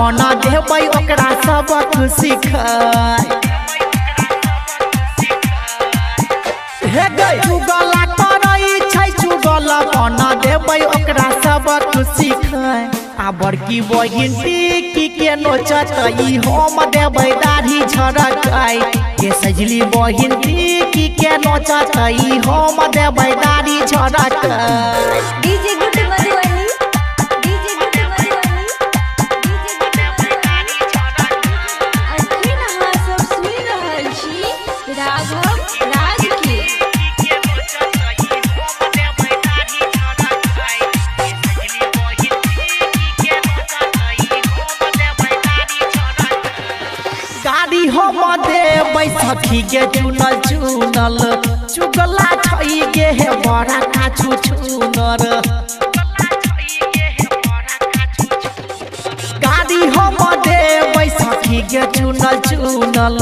बना देबै ओकरा सबक सिखाय। हे गई चुगला करै छै चुगला बना देबै ओकरा सबक सिखाय। आ बड़की बहिन टिकी के नोचतई हम देबै दाढ़ी झरकाय। के सजली बहिन टिकी के नोचतई हम देबै दाढ़ी झरकाय। DJ good Madhubani DJ good Madhubani अखन अहाँ सब सुनि रहल छी राघव राज के। गाड़ी हम देबै सखी के चुनल चुनल चुगला छै गे हे बड़ा काछू चुनर। गाड़ी हम देबै सखी के चुनल चुनल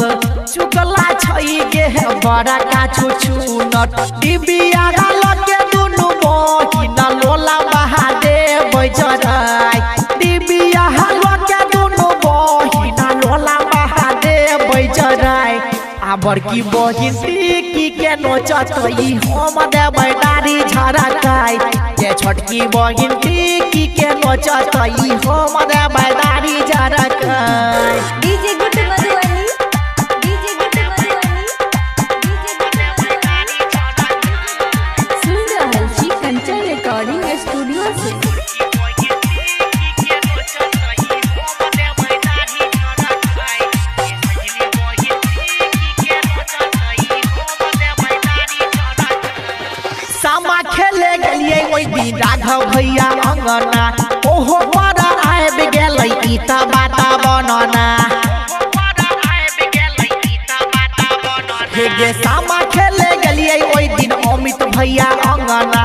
चुगला छै गे हे बड़ा काछू चुनर। डिबिया लगे दुनु बहिन लोला बहा देबै जराय। डिबिया लगे दुनु बहिन लोला बहा देबै जराय। आ बड़की बहिन टिकी के नोचतई हम देबै दाढ़ी झरकाय। के छोटकी बहिन टिकी के नोचतई हम देबै दाढ़ी झरकाय। DJ good Madhubani DJ good Madhubani सुन रहल छी कंचन रिकॉर्डिंग स्टूडियो से। सामा खेले गेलिए ओइ दिन राघव भैया अंगना ओहो पर आबि गेलै ई त बाता बनना। हे गे सामा खेले गेलिए ओइ दिन अमित भैया अंगना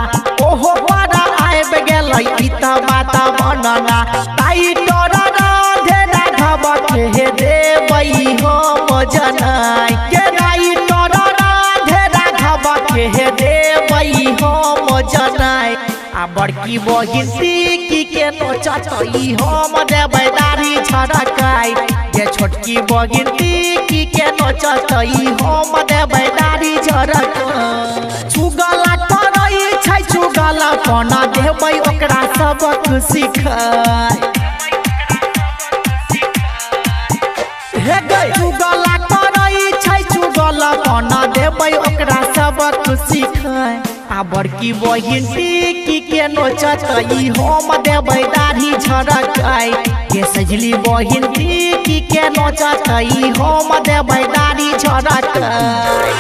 ओहो पर आबि गेलै ई त बाता बनना। ताई तोर राधे राघव के हे देबै हम जनाय। के ताई तोर राधे राघव के हे देबै हम जनाय। आ बड़की बहिन टिकी के नोचतई हम देबै दाढ़ी झरकाय। के छोटकी बहिन टिकी के नोचतई हम देबै दाढ़ी झरकाय। चुगला करै छै चुगला बना देबै ओकरा सबक सिखाय। हे गई चुगला करै छै चुगला बना देबै ओकरा सबक सिखाय। आ बड़की बहिन टिकी के नोचतई हम देबै दाढ़ी झरकाय। के सजली बहिन टिकी के नोचतई हम देबै दाढ़ी झरकाय।